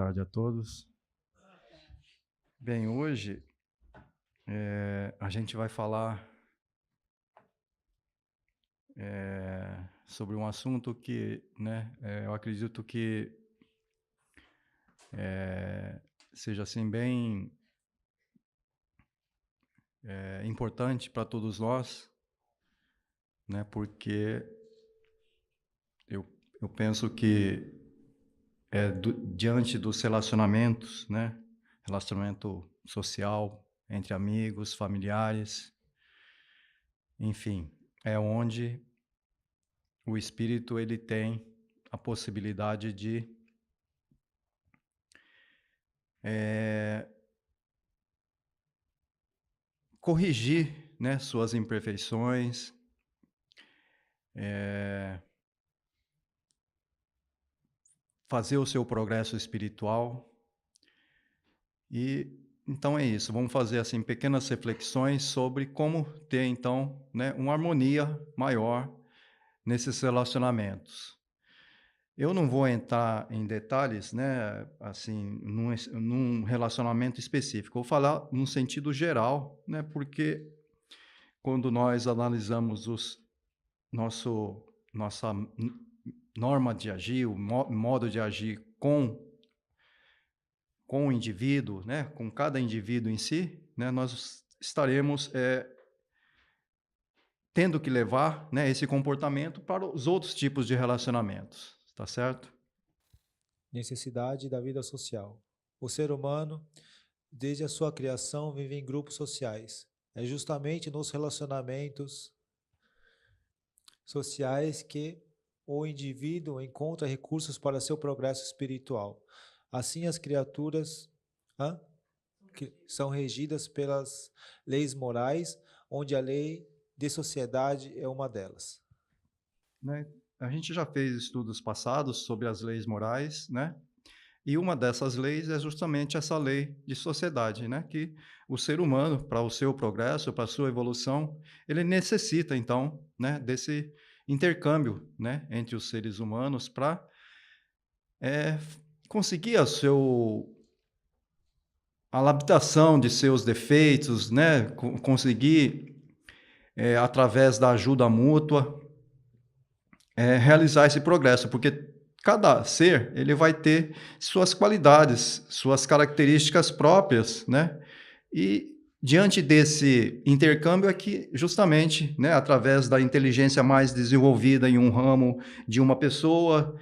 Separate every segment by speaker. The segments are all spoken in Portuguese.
Speaker 1: tarde a todos. Bem, hoje a gente vai falar sobre um assunto que, eu acredito que seja assim bem importante para todos nós, né? Porque eu penso que diante dos relacionamentos, né? Relacionamento social entre amigos, familiares, enfim, é onde o espírito ele tem a possibilidade de corrigir, né, suas imperfeições, fazer o seu progresso espiritual. E então é isso, vamos fazer assim pequenas reflexões sobre como ter então, né, uma harmonia maior nesses relacionamentos. Eu não vou entrar em detalhes, né, assim, num relacionamento específico. Vou falar num sentido geral, né, porque quando nós analisamos nossa norma de agir, o modo de agir com o indivíduo, né, com cada indivíduo em si, né, nós estaremos tendo que levar, né, esse comportamento para os outros tipos de relacionamentos, tá certo?
Speaker 2: Necessidade da vida social. O ser humano, desde a sua criação, vive em grupos sociais. É justamente nos relacionamentos sociais que o indivíduo encontra recursos para seu progresso espiritual. Assim, as criaturas que são regidas pelas leis morais, onde a lei de sociedade é uma delas.
Speaker 1: Né? A gente já fez estudos passados sobre as leis morais, né? E uma dessas leis é justamente essa lei de sociedade, né? Que o ser humano, para o seu progresso, para a sua evolução, ele necessita, então, né, desse intercâmbio, né, entre os seres humanos para conseguir a labitação de seus defeitos, né? Conseguir, através da ajuda mútua, realizar esse progresso, porque cada ser ele vai ter suas qualidades, suas características próprias, né? E diante desse intercâmbio é que justamente, né, através da inteligência mais desenvolvida em um ramo de uma pessoa,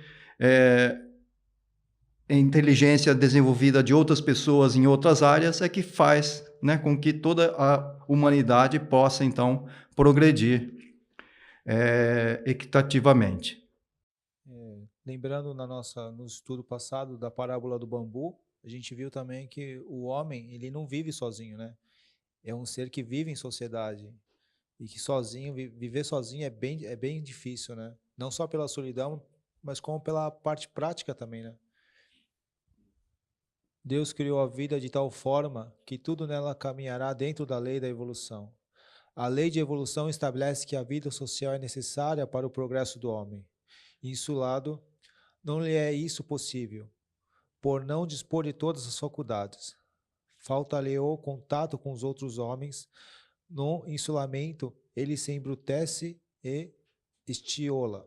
Speaker 1: inteligência desenvolvida de outras pessoas em outras áreas é que faz, né, com que toda a humanidade possa então progredir equitativamente.
Speaker 2: Lembrando no estudo passado da parábola do bambu, a gente viu também que o homem, ele não vive sozinho, né? É um ser que vive em sociedade e que sozinho, viver sozinho é bem difícil, né? Não só pela solidão, mas como pela parte prática também, né? Deus criou a vida de tal forma que tudo nela caminhará dentro da lei da evolução. A lei de evolução estabelece que a vida social é necessária para o progresso do homem. Insulado, não lhe é isso possível, por não dispor de todas as faculdades. Falta-lhe o contato com os outros homens. No insulamento, ele se embrutece e estiola.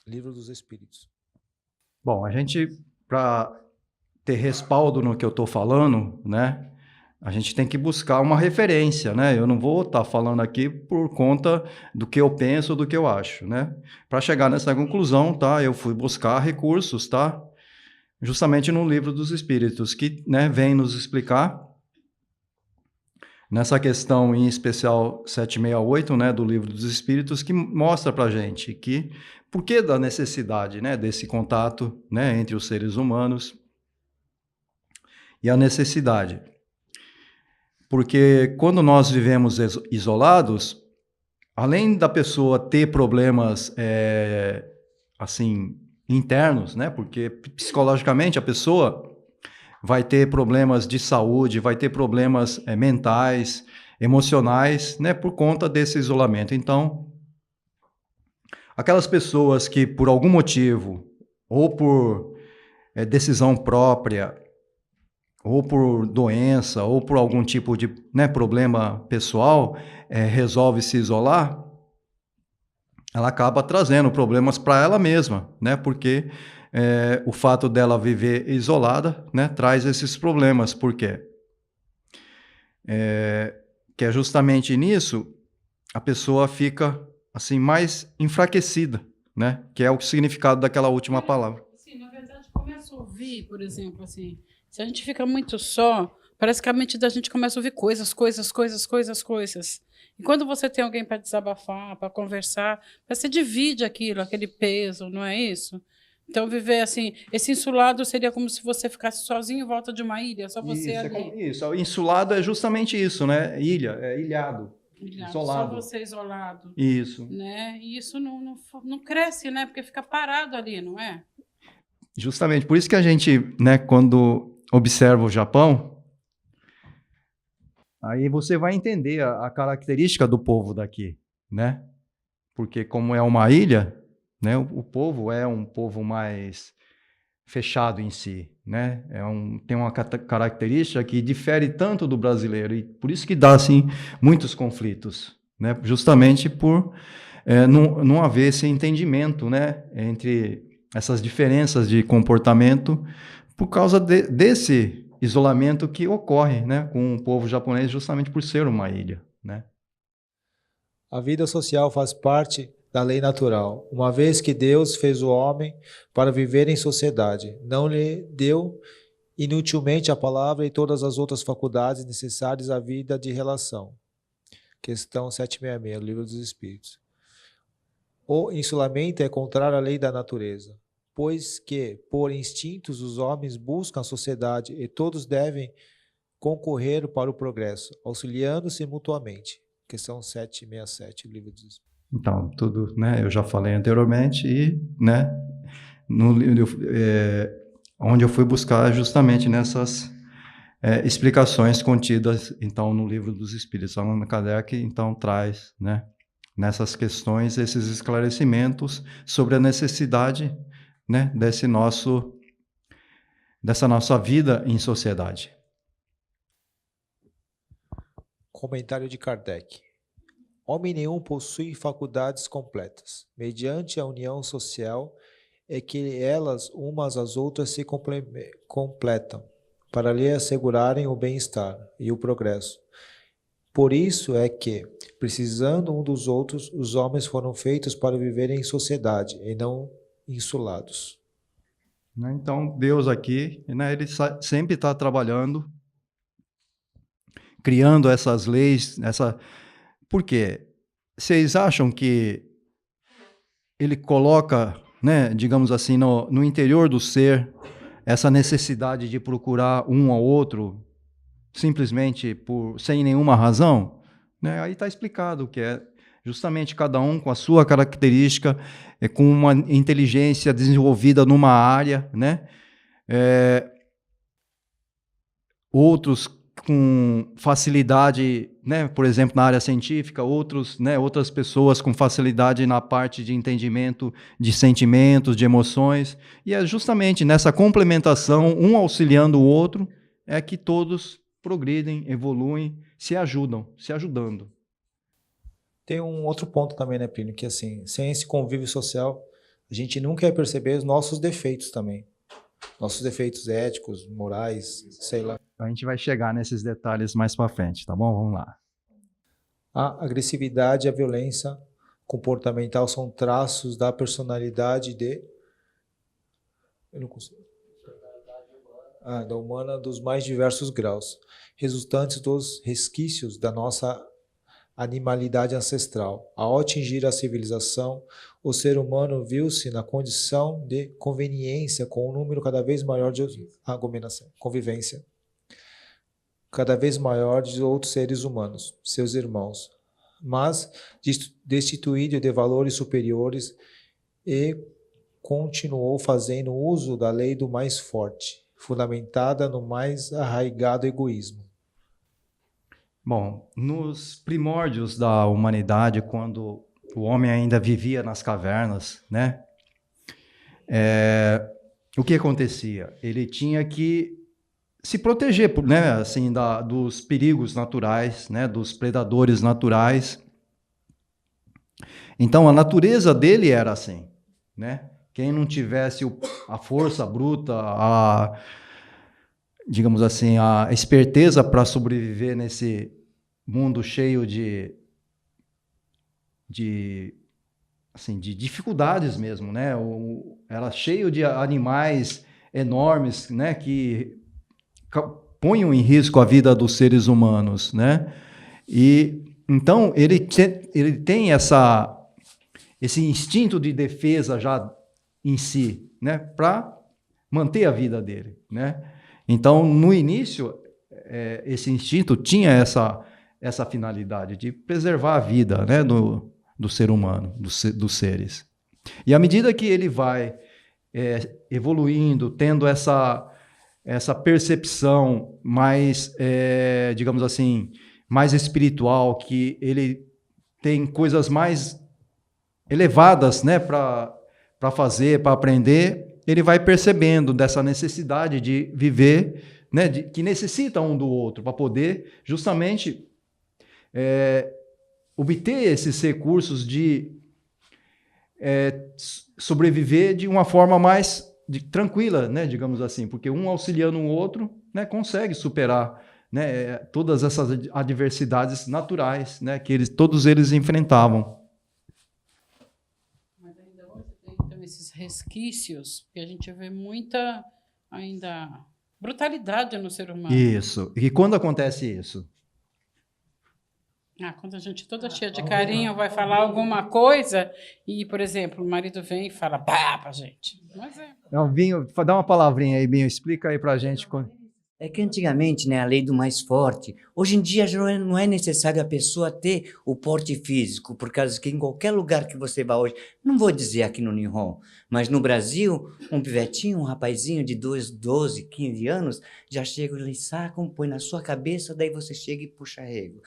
Speaker 2: Livro dos Espíritos.
Speaker 1: Bom, a gente, para ter respaldo no que eu estou falando, né, a gente tem que buscar uma referência, né? Eu não vou estar falando aqui por conta do que eu penso, do que eu acho, né? Para chegar nessa conclusão, tá? Eu fui buscar recursos, tá? Justamente no Livro dos Espíritos, que, né, vem nos explicar nessa questão em especial 768, né, do Livro dos Espíritos, que mostra para a gente que por que da necessidade, né, desse contato, né, entre os seres humanos e a necessidade. Porque quando nós vivemos isolados, além da pessoa ter problemas assim internos, né, porque psicologicamente a pessoa vai ter problemas de saúde, vai ter problemas mentais, emocionais, né, por conta desse isolamento. Então, aquelas pessoas que por algum motivo, ou por decisão própria, ou por doença, ou por algum tipo de, né, problema pessoal, resolve se isolar, ela acaba trazendo problemas para ela mesma, né? Porque o fato dela viver isolada, né, traz esses problemas. Por quê? Que é justamente nisso a pessoa fica assim mais enfraquecida, né? Que é o significado daquela última palavra.
Speaker 3: Sim, na verdade, começa a ouvir, por exemplo, assim, se a gente fica muito só, parece que a mente da gente começa a ouvir coisas, coisas, coisas, coisas, coisas. E quando você tem alguém para desabafar, para conversar, você divide aquilo, aquele peso, não é isso? Então, viver assim, esse insulado seria como se você ficasse sozinho em volta de uma ilha, só você
Speaker 1: Isso,
Speaker 3: ali.
Speaker 1: isso. Insulado é justamente isso, né? Ilha, ilhado,
Speaker 3: Ilhado, só
Speaker 1: isolado.
Speaker 3: você isolado.
Speaker 1: Isso.
Speaker 3: Né? E isso não cresce, né? Porque fica parado ali, não é?
Speaker 1: Justamente. Por isso que a gente, né, quando observa o Japão, aí você vai entender a característica do povo daqui, né? Porque como é uma ilha, né, o povo é um povo mais fechado em si, né? Tem uma característica que difere tanto do brasileiro e por isso que dá assim muitos conflitos, né? Justamente por não haver esse entendimento, né, entre essas diferenças de comportamento por causa desse isolamento que ocorre, né, com o povo japonês justamente por ser uma ilha, né?
Speaker 2: A vida social faz parte da lei natural, uma vez que Deus fez o homem para viver em sociedade. Não lhe deu inutilmente a palavra e todas as outras faculdades necessárias à vida de relação. Questão 766, Livro dos Espíritos. O insulamento é contrário à lei da natureza, pois que, por instintos, os homens buscam a sociedade e todos devem concorrer para o progresso, auxiliando-se mutuamente. Questão 767, Livro dos Espíritos.
Speaker 1: Então, tudo, né, eu já falei anteriormente e, né, onde eu fui buscar justamente nessas explicações contidas, então, no Livro dos Espíritos. Allan Kardec, então, traz, né, nessas questões, esses esclarecimentos sobre a necessidade, né, dessa nossa vida em sociedade.
Speaker 2: Comentário de Kardec. Homem nenhum possui faculdades completas. Mediante a união social é que elas umas às outras se completam, para lhe assegurarem o bem-estar e o progresso. Por isso é que, precisando um dos outros, os homens foram feitos para viverem em sociedade e não insulados.
Speaker 1: Então, Deus aqui, né, ele sempre está trabalhando, criando essas leis, Por quê? Vocês acham que ele coloca, né, digamos assim, no interior do ser, essa necessidade de procurar um ao outro, simplesmente sem nenhuma razão? Né? Aí está explicado que é justamente cada um com a sua característica, com uma inteligência desenvolvida numa área, né? Outros com facilidade, né, por exemplo, na área científica, outros, né, outras pessoas com facilidade na parte de entendimento de sentimentos, de emoções, e é justamente nessa complementação, um auxiliando o outro, é que todos progridem, evoluem, se ajudando.
Speaker 2: Tem um outro ponto também, né, Plínio, que assim, sem esse convívio social, a gente nunca ia perceber os nossos defeitos também. Nossos defeitos éticos, morais, sei lá.
Speaker 1: A gente vai chegar nesses detalhes mais para frente, tá bom? Vamos lá.
Speaker 2: A agressividade e a violência comportamental são traços da personalidade eu não consigo. Da humana dos mais diversos graus, resultantes dos resquícios da nossa animalidade ancestral. Ao atingir a civilização, o ser humano viu-se na condição de conveniência com um número cada vez maior de convivência, cada vez maior de outros seres humanos, seus irmãos, mas destituído de valores superiores e continuou fazendo uso da lei do mais forte, fundamentada no mais arraigado egoísmo.
Speaker 1: Bom, nos primórdios da humanidade, quando o homem ainda vivia nas cavernas, né? o que acontecia? Ele tinha que se proteger, né, assim, dos perigos naturais, né, dos predadores naturais. Então, a natureza dele era assim, né? Quem não tivesse a força bruta, digamos assim, a esperteza para sobreviver nesse mundo cheio de dificuldades mesmo, né? Era cheio de animais enormes, né, que ponham em risco a vida dos seres humanos, né? E então ele tem esse instinto de defesa já em si, né, para manter a vida dele, né? Então, no início, esse instinto tinha essa finalidade de preservar a vida, né, do ser humano, dos seres. E à medida que ele vai evoluindo, tendo essa percepção mais, digamos assim, mais espiritual, que ele tem coisas mais elevadas, né, para fazer, para aprender, ele vai percebendo dessa necessidade de viver, né, que necessita um do outro para poder justamente obter esses recursos de sobreviver de uma forma mais tranquila, né, digamos assim, porque um auxiliando o outro, né, consegue superar, né, todas essas adversidades naturais, né, que todos eles enfrentavam.
Speaker 3: Mas ainda hoje tem então, esses resquícios, que a gente vê muita ainda brutalidade no ser humano.
Speaker 1: Isso. E quando acontece isso?
Speaker 3: Quando a gente toda cheia de carinho vai falar alguma coisa e, por exemplo, o marido vem e fala pá pra gente. Mas
Speaker 1: Não, Binho, dá uma palavrinha aí, Binho, explica aí pra gente.
Speaker 4: É que antigamente, né, a lei do mais forte, hoje em dia já não é necessário a pessoa ter o porte físico, por causa que em qualquer lugar que você vá hoje, não vou dizer aqui no Nihon, mas no Brasil, um pivetinho, um rapazinho de 12, 15 anos, já chega e sacam, põe na sua cabeça, daí você chega e puxa rego.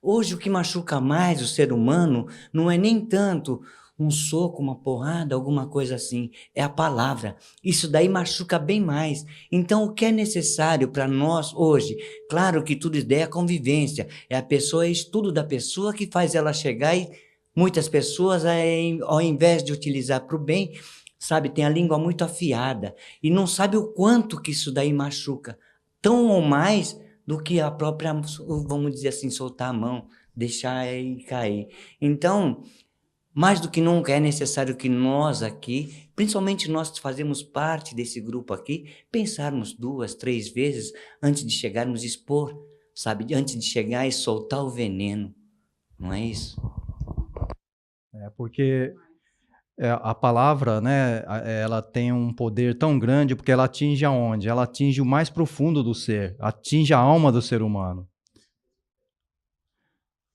Speaker 4: Hoje o que machuca mais o ser humano não é nem tanto um soco, uma porrada, alguma coisa assim, é a palavra. Isso daí machuca bem mais. Então, o que é necessário para nós hoje? Claro que tudo isso é a convivência, é a pessoa, é o estudo da pessoa que faz ela chegar e muitas pessoas, ao invés de utilizar para o bem, sabe, tem a língua muito afiada e não sabe o quanto que isso daí machuca, tão ou mais do que a própria, vamos dizer assim, soltar a mão, deixar aí cair. Então, mais do que nunca é necessário que nós aqui, principalmente nós que fazemos parte desse grupo aqui, pensarmos 2, 3 vezes antes de chegarmos a expor, sabe? Antes de chegar e soltar o veneno, não é isso?
Speaker 1: Porque a palavra, né, ela tem um poder tão grande porque ela atinge aonde? Ela atinge o mais profundo do ser, atinge a alma do ser humano,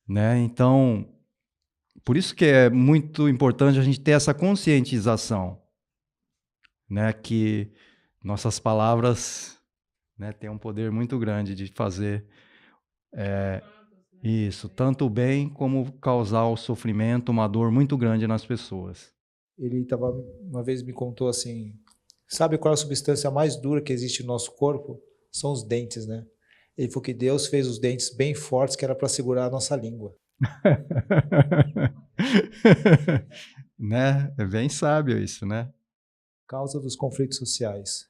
Speaker 1: né? Então, por isso que é muito importante a gente ter essa conscientização, né, que nossas palavras, né, têm um poder muito grande de fazer isso, tanto o bem como causar o sofrimento, uma dor muito grande nas pessoas.
Speaker 2: Ele uma vez me contou assim, sabe qual é a substância mais dura que existe no nosso corpo? São os dentes, né? Ele falou que Deus fez os dentes bem fortes, que era para segurar a nossa língua.
Speaker 1: Né? É bem sábio isso, né?
Speaker 2: Causa dos conflitos sociais.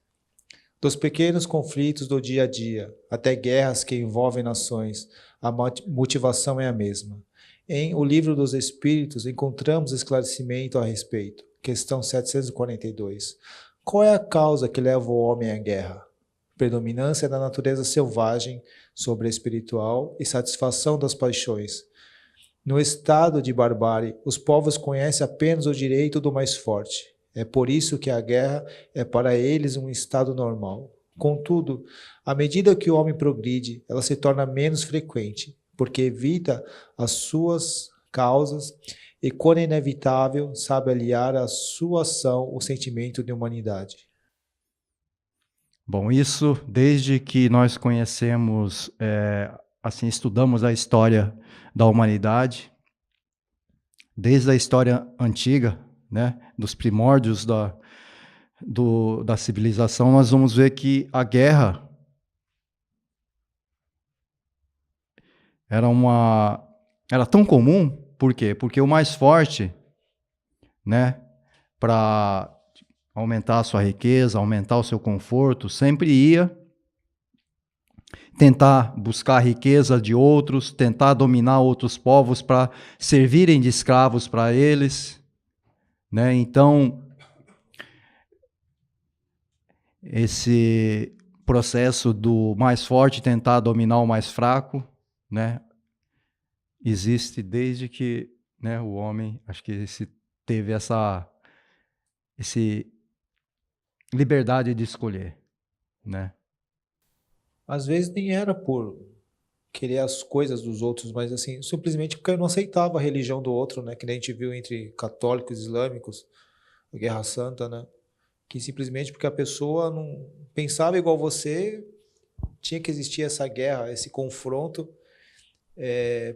Speaker 2: Dos pequenos conflitos do dia a dia, até guerras que envolvem nações, a motivação é a mesma. Em O Livro dos Espíritos, encontramos esclarecimento a respeito. Questão 742. Qual é a causa que leva o homem à guerra? Predominância da natureza selvagem sobre a espiritual e satisfação das paixões. No estado de barbárie, os povos conhecem apenas o direito do mais forte. É por isso que a guerra é para eles um estado normal. Contudo, à medida que o homem progride, ela se torna menos frequente, porque evita as suas causas e, quando inevitável, sabe aliar à sua ação o sentimento de humanidade.
Speaker 1: Bom, isso desde que nós conhecemos, assim, estudamos a história da humanidade, desde a história antiga, né, dos primórdios da civilização, nós vamos ver que a guerra era tão comum. Por quê? Porque o mais forte, né, para aumentar a sua riqueza, aumentar o seu conforto, sempre ia tentar buscar a riqueza de outros, tentar dominar outros povos para servirem de escravos para eles, né? Então, esse processo do mais forte tentar dominar o mais fraco, né, existe desde que, né, o homem, acho que teve essa liberdade de escolher, né?
Speaker 2: Às vezes nem era por querer as coisas dos outros, mas assim, simplesmente porque eu não aceitava a religião do outro, né? Que nem a gente viu entre católicos e islâmicos, a Guerra Santa, né? Que simplesmente porque a pessoa não pensava igual você, tinha que existir essa guerra, esse confronto,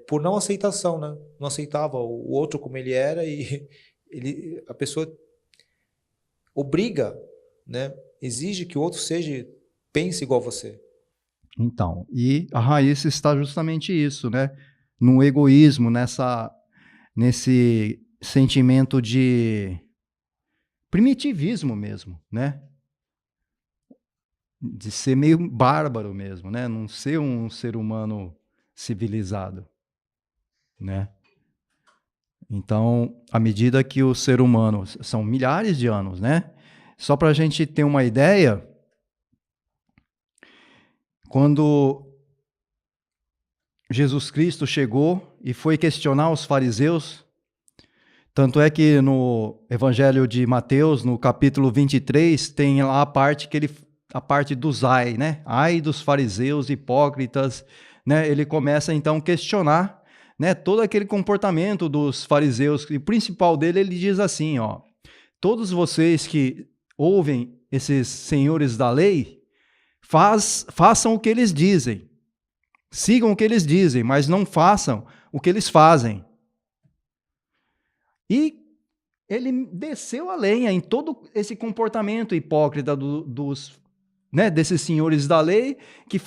Speaker 2: por não aceitação, né? Não aceitava o outro como ele era e a pessoa obriga, né? Exige que o outro pense igual você.
Speaker 1: Então, e a raiz está justamente isso, né? No egoísmo, nesse sentimento de primitivismo mesmo, né? De ser meio bárbaro mesmo, né? Não ser um ser humano civilizado, né? Então, à medida que o ser humano, são milhares de anos, né? Só para a gente ter uma ideia, quando Jesus Cristo chegou e foi questionar os fariseus, tanto é que no Evangelho de Mateus, no capítulo 23, tem lá a parte dos ai, né? Ai dos fariseus hipócritas, né? Ele começa então a questionar, né, todo aquele comportamento dos fariseus, e o principal dele, ele diz assim, ó: todos vocês que ouvem esses senhores da lei, façam o que eles dizem, sigam o que eles dizem, mas não façam o que eles fazem. E ele desceu a lenha em todo esse comportamento hipócrita desses senhores da lei, que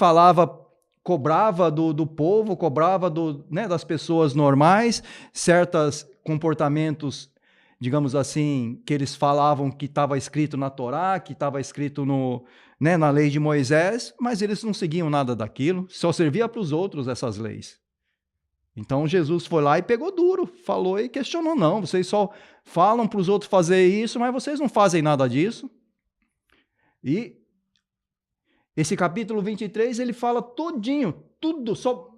Speaker 1: cobrava do povo, cobrava das pessoas normais, certos comportamentos, digamos assim, que eles falavam que estava escrito na Torá, que estava escrito na lei de Moisés, mas eles não seguiam nada daquilo, só servia para os outros essas leis. Então Jesus foi lá e pegou duro, falou e questionou: não, vocês só falam para os outros fazer isso, mas vocês não fazem nada disso. E esse capítulo 23, ele fala todinho, tudo, só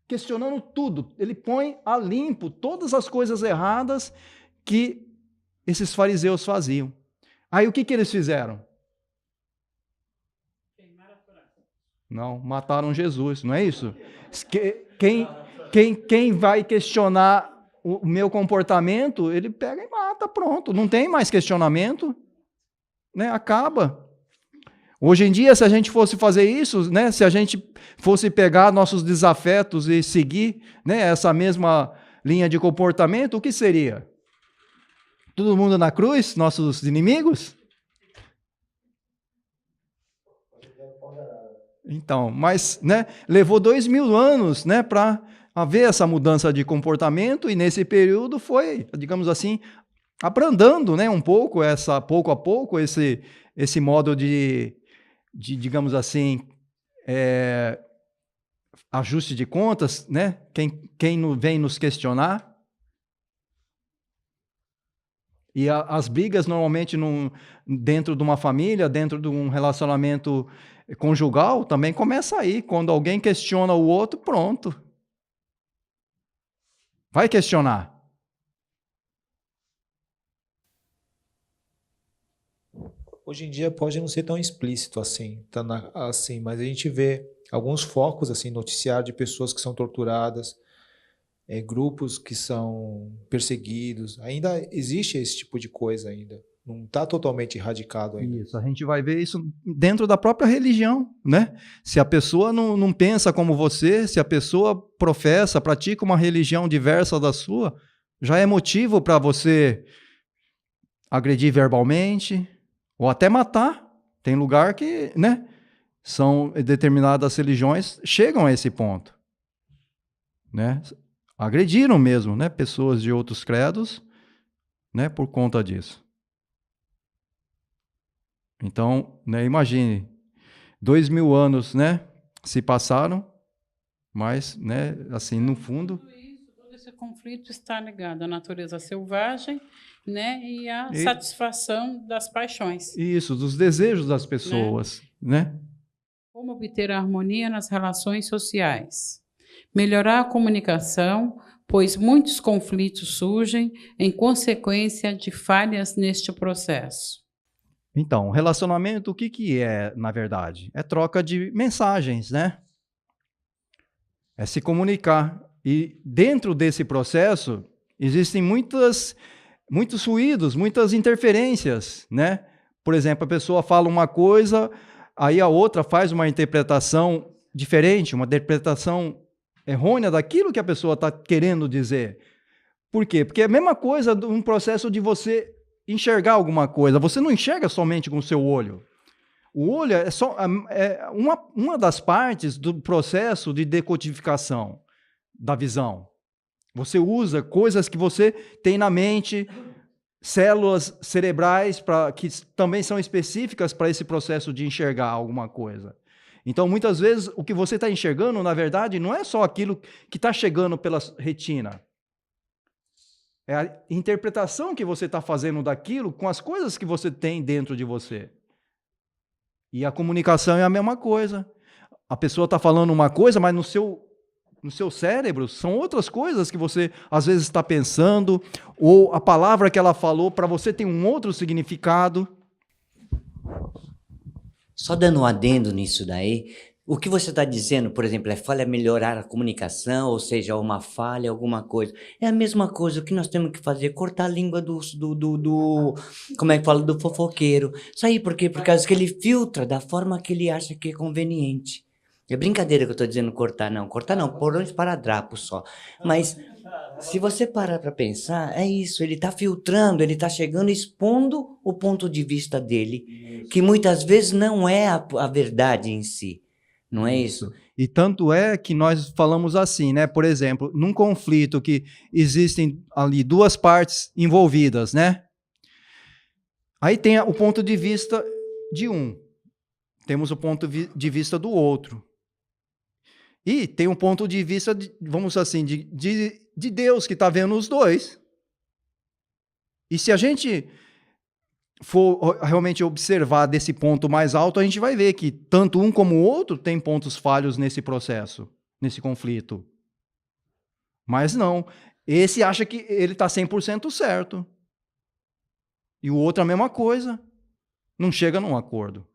Speaker 1: questionando tudo. Ele põe a limpo todas as coisas erradas que esses fariseus faziam. Aí o que eles fizeram? Não, mataram Jesus, não é isso? Quem vai questionar o meu comportamento, ele pega e mata, pronto. Não tem mais questionamento, né? Acaba. Hoje em dia, se a gente fosse fazer isso, né? Se a gente fosse pegar nossos desafetos e seguir, né, essa mesma linha de comportamento, o que seria? Todo mundo na cruz, nossos inimigos? Então, mas, né, levou 2000 anos, né, para haver essa mudança de comportamento, e nesse período foi, digamos assim, abrandando, né, um pouco pouco a pouco esse modo de digamos assim, ajuste de contas, né? Quem vem nos questionar. E as brigas normalmente dentro de uma família, dentro de um relacionamento conjugal, também começa aí. Quando alguém questiona o outro, pronto. Vai questionar.
Speaker 2: Hoje em dia pode não ser tão explícito assim, mas a gente vê alguns focos assim, noticiário de pessoas que são torturadas, grupos que são perseguidos. Ainda existe esse tipo de coisa ainda. Não está totalmente erradicado ainda.
Speaker 1: Isso, a gente vai ver isso dentro da própria religião, né? Se a pessoa não pensa como você, se a pessoa pratica uma religião diversa da sua, já é motivo para você agredir verbalmente, ou até matar. Tem lugar que, né, são determinadas religiões chegam a esse ponto, né? Agrediram mesmo, né, pessoas de outros credos, né, por conta disso. Então, né, imagine, 2000 anos, né, se passaram, mas, né, assim, no fundo...
Speaker 3: Todo esse conflito está ligado à natureza selvagem, né, e à
Speaker 1: E-
Speaker 3: satisfação das paixões.
Speaker 1: Isso, dos desejos das pessoas, né?
Speaker 3: Como obter a harmonia nas relações sociais? Melhorar a comunicação, pois muitos conflitos surgem em consequência de falhas neste processo.
Speaker 1: Então, relacionamento, o que que é, na verdade? É troca de mensagens, né? É se comunicar. E dentro desse processo, existem muitos ruídos, muitas interferências, né? Por exemplo, a pessoa fala uma coisa, aí a outra faz uma interpretação diferente, uma interpretação errônea daquilo que a pessoa está querendo dizer. Por quê? Porque é a mesma coisa de um processo de você enxergar alguma coisa. Você não enxerga somente com o seu olho. O olho é só uma das partes do processo de decodificação da visão. Você usa coisas que você tem na mente, células cerebrais que também são específicas para esse processo de enxergar alguma coisa. Então, muitas vezes, o que você está enxergando, na verdade, não é só aquilo que está chegando pela retina. É a interpretação que você está fazendo daquilo com as coisas que você tem dentro de você. E a comunicação é a mesma coisa. A pessoa está falando uma coisa, mas no seu cérebro são outras coisas que você às vezes está pensando, ou a palavra que ela falou para você tem um outro significado.
Speaker 4: Só dando um adendo nisso daí, o que você está dizendo, por exemplo, é falha melhorar a comunicação, ou seja, uma falha, alguma coisa. É a mesma coisa, o que nós temos que fazer, cortar a língua como é que fala, do fofoqueiro. Isso aí, por quê? Por causa que ele filtra da forma que ele acha que é conveniente. É brincadeira que eu estou dizendo cortar não, pôr um esparadrapo só. Mas se você parar para pensar, é isso, ele está filtrando, ele está chegando, expondo o ponto de vista dele, que muitas vezes não é a verdade em si. Não é isso?
Speaker 1: E tanto é que nós falamos assim, né? Por exemplo, num conflito que existem ali duas partes envolvidas, né? Aí tem o ponto de vista de um, temos o ponto de vista do outro. E tem um ponto de vista, vamos assim, de Deus que está vendo os dois. E se a gente for realmente observar desse ponto mais alto, a gente vai ver que tanto um como o outro tem pontos falhos nesse processo, nesse conflito. Mas não, esse acha que ele está 100% certo. E o outro a mesma coisa. Não chega num acordo.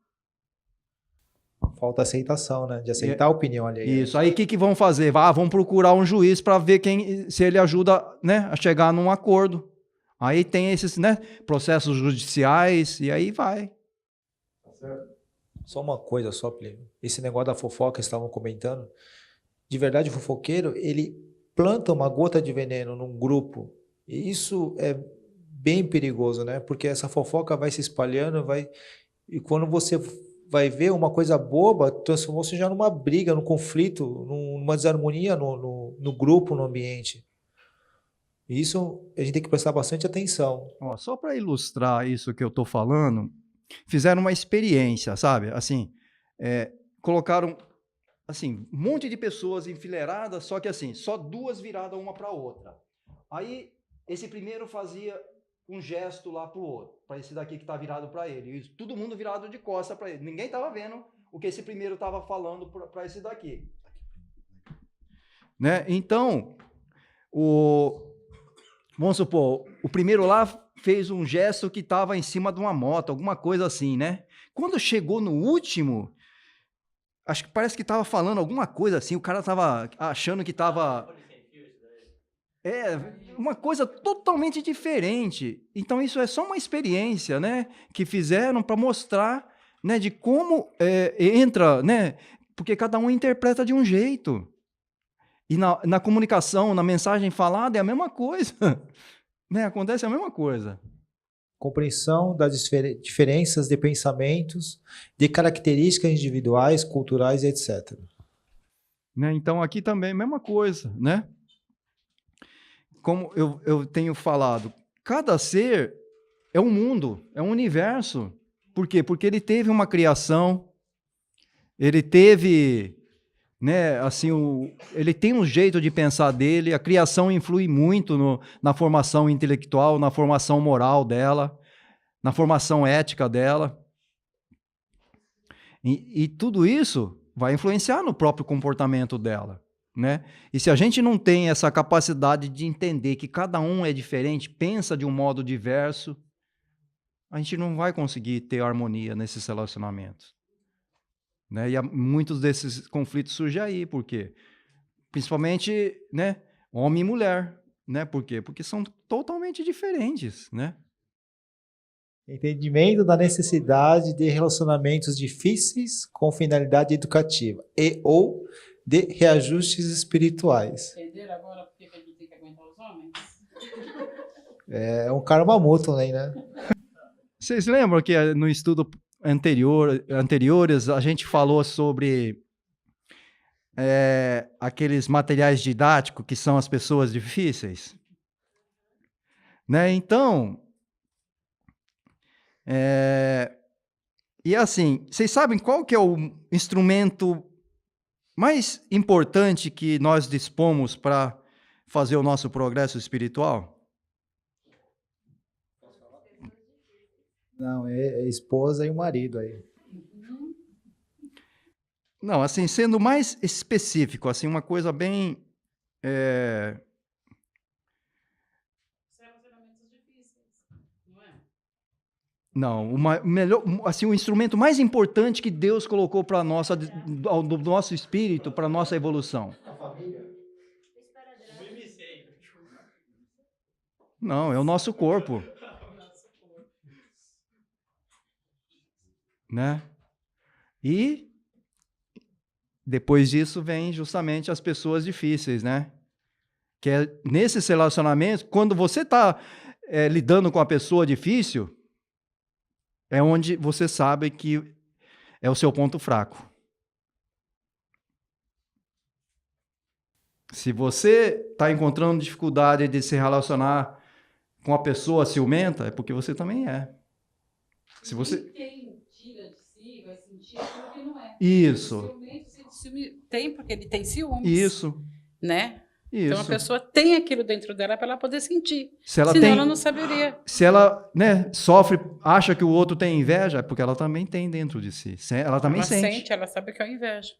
Speaker 2: Falta aceitação, né? De aceitar a opinião alheia.
Speaker 1: Isso. Aí o que vão fazer? Vão procurar um juiz para ver se ele ajuda, né, a chegar num acordo. Aí tem esses, né, processos judiciais e aí vai.
Speaker 2: Só uma coisa só, Plínio. Esse negócio da fofoca que estavam comentando, de verdade o fofoqueiro, ele planta uma gota de veneno num grupo. E isso é bem perigoso, né? Porque essa fofoca vai se espalhando, e quando você vai ver uma coisa boba, transformou-se já numa briga, num conflito, numa desarmonia no grupo, no ambiente. Isso a gente tem que prestar bastante atenção.
Speaker 1: Ó, só para ilustrar isso que eu estou falando, fizeram uma experiência, sabe? Assim, colocaram assim, um monte de pessoas enfileiradas, só que assim, só duas viradas uma para a outra. Aí, esse primeiro fazia um gesto lá para o outro, para esse daqui que está virado para ele. E todo mundo virado de costa para ele. Ninguém estava vendo o que esse primeiro estava falando para esse daqui. Né? Então, vamos supor, o primeiro lá fez um gesto que estava em cima de uma moto, alguma coisa assim, né? Quando chegou no último, acho que parece que estava falando alguma coisa assim, o cara estava achando que estava... uma coisa totalmente diferente. Então, isso é só uma experiência, né? Que fizeram para mostrar, né, de como entra, né? Porque cada um interpreta de um jeito. E na comunicação, na mensagem falada, é a mesma coisa. Né? Acontece a mesma coisa.
Speaker 2: compreensão das diferenças de pensamentos, de características individuais, culturais, etc.
Speaker 1: Né? Então, aqui também, mesma coisa, né? Como eu tenho falado, cada ser é um mundo, é um universo. Por quê? Porque ele teve uma criação, ele teve, né, assim, ele tem um jeito de pensar dele, a criação influi muito na formação intelectual, na formação moral dela, na formação ética dela. E tudo isso vai influenciar no próprio comportamento dela, né? E se a gente não tem essa capacidade de entender que cada um é diferente, pensa de um modo diverso, a gente não vai conseguir ter harmonia nesses relacionamentos, né? E muitos desses conflitos surgem aí, por quê? Principalmente, né, homem e mulher, né? Por quê? Porque são totalmente diferentes, né?
Speaker 2: Entendimento da necessidade de relacionamentos difíceis com finalidade educativa e ou de reajustes espirituais.
Speaker 3: Entenderam agora por que a gente tem que aguentar os homens?
Speaker 2: É um karma mútuo, né?
Speaker 1: Vocês lembram que no estudo anteriores a gente falou sobre aqueles materiais didáticos que são as pessoas difíceis? Né? Então, e assim, vocês sabem qual que é o instrumento mais importante que nós dispomos para fazer o nosso progresso espiritual?
Speaker 2: Não, é esposa e o marido aí.
Speaker 1: Não, assim, sendo mais específico, assim, uma coisa bem...
Speaker 3: Relacionamentos difíceis, não é?
Speaker 1: Não, melhor, assim, o instrumento mais importante que Deus colocou para nós, do nosso espírito, para a nossa evolução.
Speaker 2: A família?
Speaker 1: Não, é o nosso corpo. Né? E depois disso vem justamente as pessoas difíceis, né? Que é nesses relacionamentos, quando você está lidando com a pessoa difícil, é onde você sabe que é o seu ponto fraco. Se você está encontrando dificuldade de se relacionar com a pessoa ciumenta, é porque você também é. Se você...
Speaker 3: Quem tira de si vai sentir aquilo que não é.
Speaker 1: Isso.
Speaker 3: Ciumento sente ciúme, tem porque ele tem ciúmes.
Speaker 1: Isso.
Speaker 3: Né?
Speaker 1: Isso.
Speaker 3: Então a pessoa tem aquilo dentro dela para ela poder sentir.
Speaker 1: Senão
Speaker 3: ela não saberia.
Speaker 1: Se ela, né, sofre, acha que o outro tem inveja, é porque ela também tem dentro de si. Ela também sente.
Speaker 3: Ela sabe que é inveja.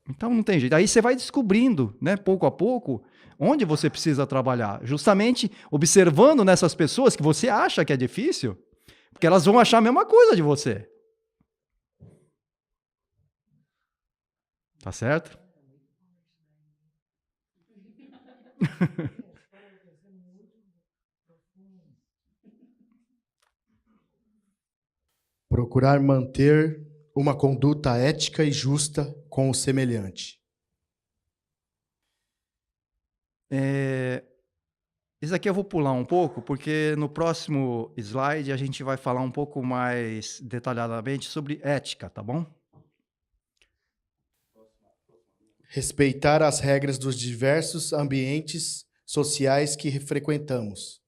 Speaker 1: Então não tem jeito. Aí você vai descobrindo, né, pouco a pouco, onde você precisa trabalhar. Justamente observando nessas pessoas que você acha que é difícil, porque elas vão achar a mesma coisa de você. Tá certo?
Speaker 5: Procurar manter uma conduta ética e justa com o semelhante.
Speaker 1: Isso aqui eu vou pular um pouco, porque no próximo slide a gente vai falar um pouco mais detalhadamente sobre ética, tá bom?
Speaker 5: Respeitar as regras dos diversos ambientes sociais que frequentamos.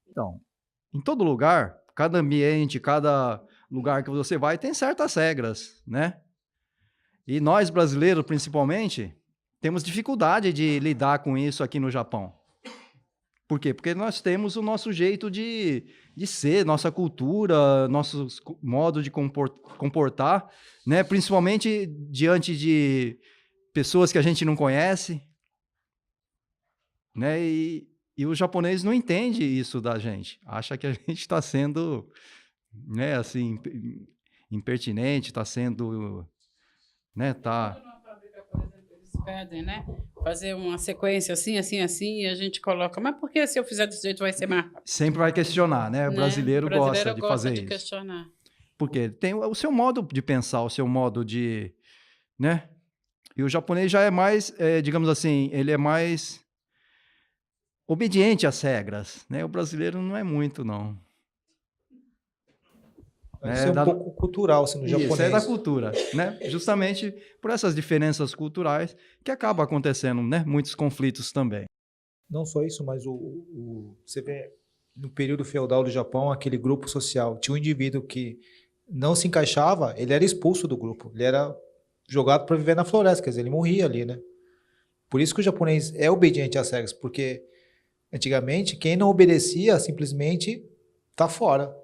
Speaker 1: Então, em todo lugar, cada ambiente, cada lugar que você vai, tem certas regras, né? E nós, brasileiros, principalmente, temos dificuldade de lidar com isso aqui no Japão. Por quê? Porque nós temos o nosso jeito de ser, nossa cultura, nosso modo de comportar, né? Principalmente diante de pessoas que a gente não conhece, né? E o japonês não entende isso da gente. Acha que a gente está sendo, né, assim, impertinente, está sendo, né, tá...
Speaker 3: Numa fábrica, por exemplo, eles pedem, né? Fazer uma sequência assim, assim, assim, e a gente coloca. Mas por que se eu fizer desse jeito vai ser mais rápido?
Speaker 1: Sempre vai questionar, né? O brasileiro gosta de fazer isso.
Speaker 3: Questionar.
Speaker 1: Porque tem o seu modo de pensar, o seu modo de, né? E o japonês já é mais, digamos assim, ele é mais obediente às regras, né? O brasileiro não é muito, não.
Speaker 2: Isso é um pouco cultural, assim, no japonês.
Speaker 1: Isso é da cultura, né? Justamente por essas diferenças culturais que acaba acontecendo, né? Muitos conflitos também.
Speaker 2: Não só isso, mas você vê no período feudal do Japão, aquele grupo social, tinha um indivíduo que não se encaixava, ele era expulso do grupo, ele era jogado para viver na floresta, quer dizer, ele morria ali, né? Por isso que o japonês é obediente às regras, porque antigamente quem não obedecia simplesmente tá fora.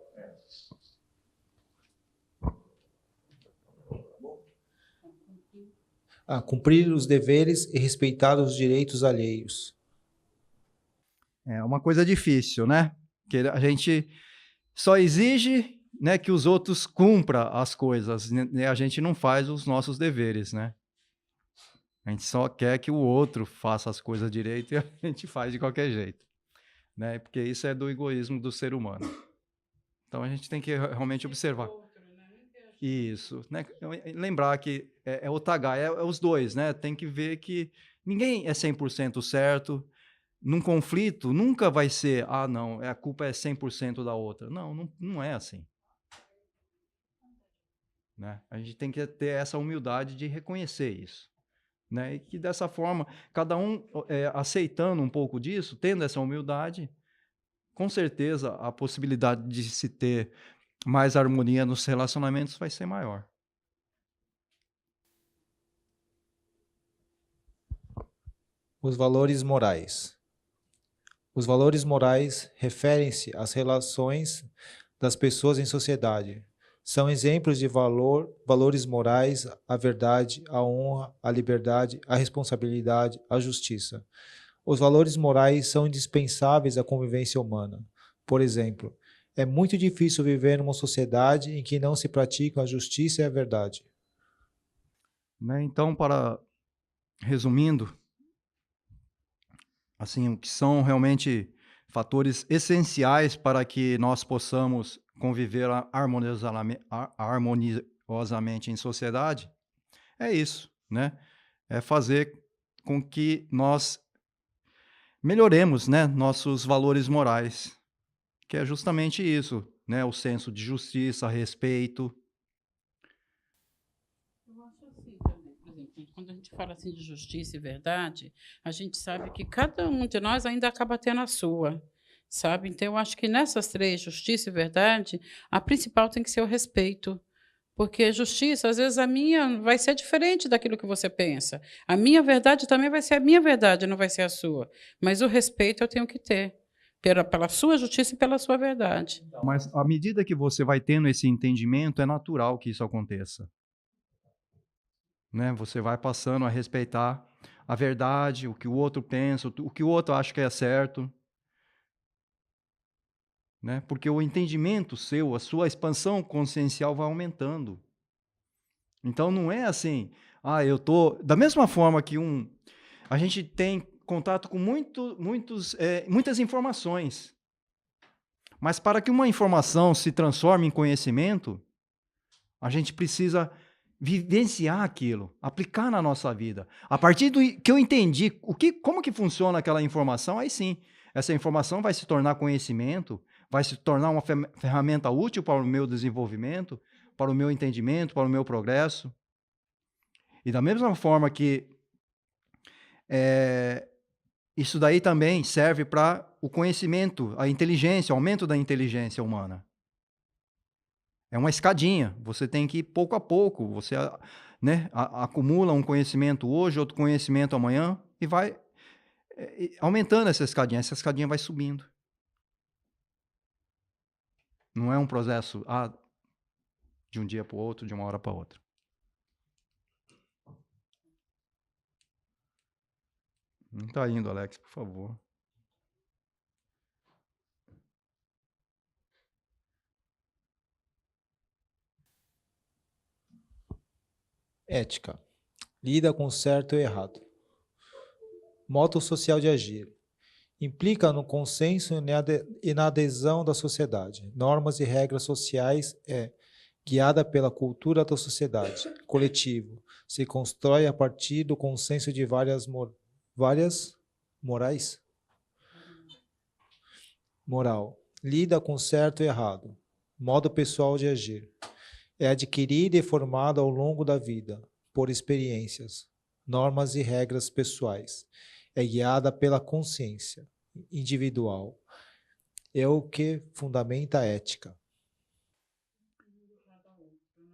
Speaker 2: Cumprir os deveres e respeitar os direitos alheios.
Speaker 1: É uma coisa difícil, né? Que a gente só exige, né, que os outros cumpram as coisas, né? A gente não faz os nossos deveres, né? A gente só quer que o outro faça as coisas direito e a gente faz de qualquer jeito, né? Porque isso é do egoísmo do ser humano. Então a gente tem que realmente observar. Isso, né? Lembrar que é o tagar, é os dois, né? Tem que ver que ninguém é 100% certo. Num conflito, nunca vai ser, não, a culpa é 100% da outra. Não é assim. Né? A gente tem que ter essa humildade de reconhecer isso. Né? E que dessa forma, cada um aceitando um pouco disso, tendo essa humildade, com certeza a possibilidade de se ter mais harmonia nos relacionamentos vai ser maior.
Speaker 2: Os valores morais. Os valores morais referem-se às relações das pessoas em sociedade. São exemplos de valores morais, a verdade, a honra, a liberdade, a responsabilidade, a justiça. Os valores morais são indispensáveis à convivência humana. Por exemplo, é muito difícil viver numa sociedade em que não se praticam a justiça e a verdade.
Speaker 1: Né? Então, resumindo, assim, o que são realmente fatores essenciais para que nós possamos conviver harmoniosamente em sociedade, é isso, né? É fazer com que nós melhoremos, né, nossos valores morais, que é justamente isso, né? O senso de justiça, respeito.
Speaker 3: Eu acho assim também, por exemplo, quando a gente fala assim de justiça e verdade, a gente sabe que cada um de nós ainda acaba tendo a sua, sabe? Então, eu acho que nessas três, justiça e verdade, a principal tem que ser o respeito. Porque justiça, às vezes a minha vai ser diferente daquilo que você pensa. A minha verdade também vai ser a minha verdade, não vai ser a sua. Mas o respeito eu tenho que ter, pela sua justiça e pela sua verdade.
Speaker 1: Mas à medida que você vai tendo esse entendimento, é natural que isso aconteça. Né? Você vai passando a respeitar a verdade, o que o outro pensa, o que o outro acha que é certo. Né? Porque o entendimento seu, a sua expansão consciencial vai aumentando. Então não é assim, eu tô da mesma forma que a gente tem contato com muitas informações. Mas para que uma informação se transforme em conhecimento, a gente precisa vivenciar aquilo, aplicar na nossa vida. A partir do que eu entendi como que funciona aquela informação, aí sim, essa informação vai se tornar conhecimento, vai se tornar uma ferramenta útil para o meu desenvolvimento, para o meu entendimento, para o meu progresso. E da mesma forma que isso daí também serve para o conhecimento, a inteligência, o aumento da inteligência humana. É uma escadinha, você tem que ir pouco a pouco, você acumula um conhecimento hoje, outro conhecimento amanhã, e vai aumentando essa escadinha vai subindo. Não é um processo de um dia para o outro, de uma hora para outra. Não está indo, Alex, por favor.
Speaker 2: Ética. Lida com certo e errado. Modo social de agir. Implica no consenso e na adesão da sociedade. Normas e regras sociais guiada pela cultura da sociedade. Coletivo. Se constrói a partir do consenso de várias morais. Moral. Lida com certo e errado. modo pessoal de agir. É adquirida e formada ao longo da vida, por experiências, normas e regras pessoais. É guiada pela consciência individual. É o que fundamenta a ética.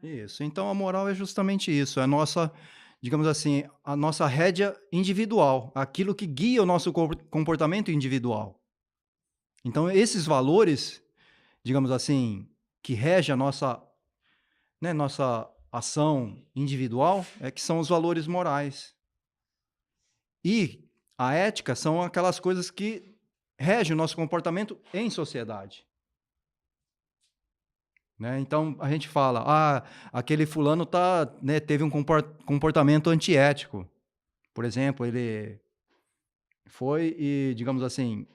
Speaker 1: Isso. Então a moral é justamente isso, é a nossa, digamos assim, a nossa rédea individual, aquilo que guia o nosso comportamento individual. Então esses valores, digamos assim, que rege a nossa, né, nossa ação individual, é que são os valores morais. E a ética são aquelas coisas que regem o nosso comportamento em sociedade. Né? Então a gente fala, aquele fulano teve um comportamento antiético. Por exemplo, ele foi e, digamos assim,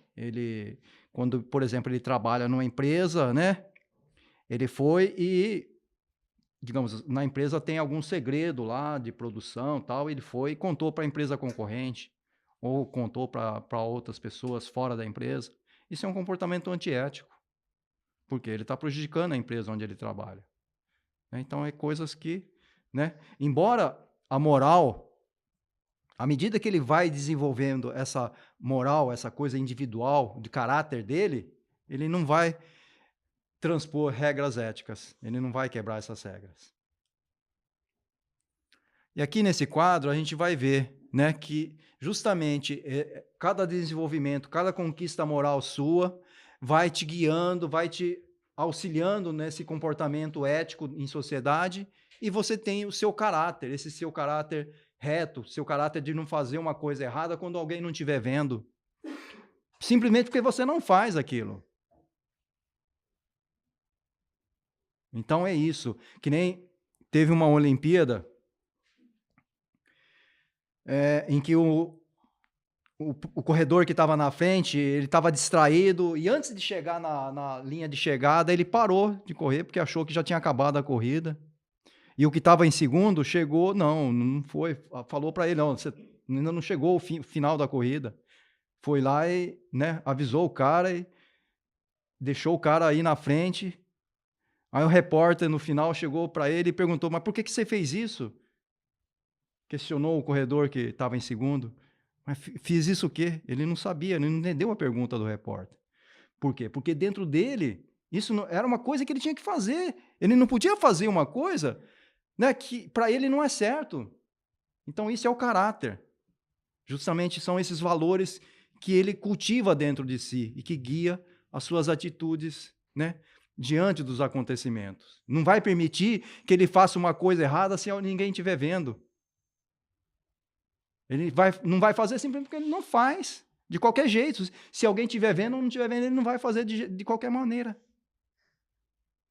Speaker 1: quando, por exemplo, ele trabalha numa empresa, né? Ele foi e, digamos, na empresa tem algum segredo lá de produção, tal. Ele foi e contou para a empresa concorrente ou contou para outras pessoas fora da empresa. Isso é um comportamento antiético, porque ele está prejudicando a empresa onde ele trabalha. Então, é coisas que, né? Embora a moral, à medida que ele vai desenvolvendo essa moral, essa coisa individual, de caráter dele, ele não vai transpor regras éticas, ele não vai quebrar essas regras. E aqui nesse quadro a gente vai ver, né, que justamente cada desenvolvimento, cada conquista moral sua vai te guiando, vai te auxiliando nesse comportamento ético em sociedade, e você tem o seu caráter, esse seu caráter reto, seu caráter de não fazer uma coisa errada quando alguém não estiver vendo, simplesmente porque você não faz aquilo. Então é isso, que nem teve uma Olimpíada em que o corredor que estava na frente, ele estava distraído, e antes de chegar na linha de chegada, ele parou de correr, porque achou que já tinha acabado a corrida. E o que estava em segundo chegou, não foi, falou para ele, não, você ainda não chegou o final da corrida. Foi lá e, né, avisou o cara e deixou o cara aí na frente. Aí o repórter, no final, chegou para ele e perguntou, mas por que você fez isso? Questionou o corredor que estava em segundo. Mas fiz isso o quê? Ele não sabia, ele não entendeu a pergunta do repórter. Por quê? Porque dentro dele, isso não, era uma coisa que ele tinha que fazer. Ele não podia fazer uma coisa, né, que para ele não é certo. Então isso é o caráter. Justamente são esses valores que ele cultiva dentro de si e que guia as suas atitudes, né, diante dos acontecimentos. Não vai permitir que ele faça uma coisa errada se ninguém estiver vendo. Ele não vai fazer simplesmente porque ele não faz. De qualquer jeito. Se alguém estiver vendo ou não estiver vendo, ele não vai fazer de qualquer maneira.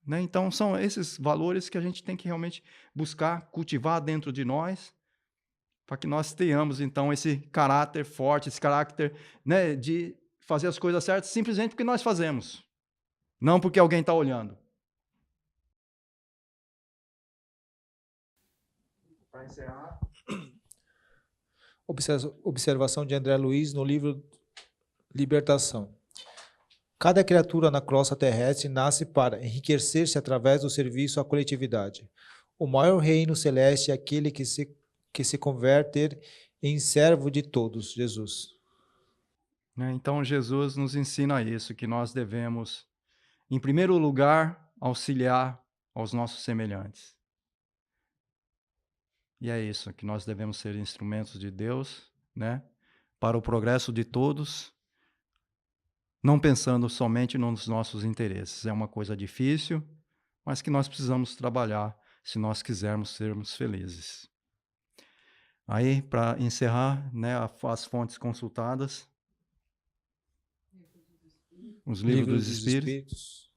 Speaker 1: Né? Então, são esses valores que a gente tem que realmente buscar cultivar dentro de nós, para que nós tenhamos, então, esse caráter forte, esse caráter, né, de fazer as coisas certas simplesmente porque nós fazemos. Não porque alguém está olhando. Para encerrar...
Speaker 2: Observação de André Luiz no livro Libertação. Cada criatura na crosta terrestre nasce para enriquecer-se através do serviço à coletividade. O maior reino celeste é aquele que se converter em servo de todos, Jesus.
Speaker 1: Então, Jesus nos ensina isso, que nós devemos, em primeiro lugar, auxiliar aos nossos semelhantes. E é isso, que nós devemos ser instrumentos de Deus, né, para o progresso de todos, não pensando somente nos nossos interesses. É uma coisa difícil, mas que nós precisamos trabalhar se nós quisermos sermos felizes. Aí, para encerrar, né, as fontes consultadas, os livros dos Espíritos,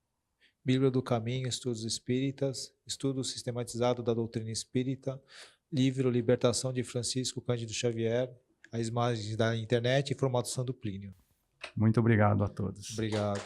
Speaker 2: Bíblia do Caminho, Estudos Espíritas, Estudo Sistematizado da Doutrina Espírita, livro Libertação de Francisco Cândido Xavier, as imagens da internet e formatação do Plínio.
Speaker 1: Muito obrigado a todos.
Speaker 2: Obrigado.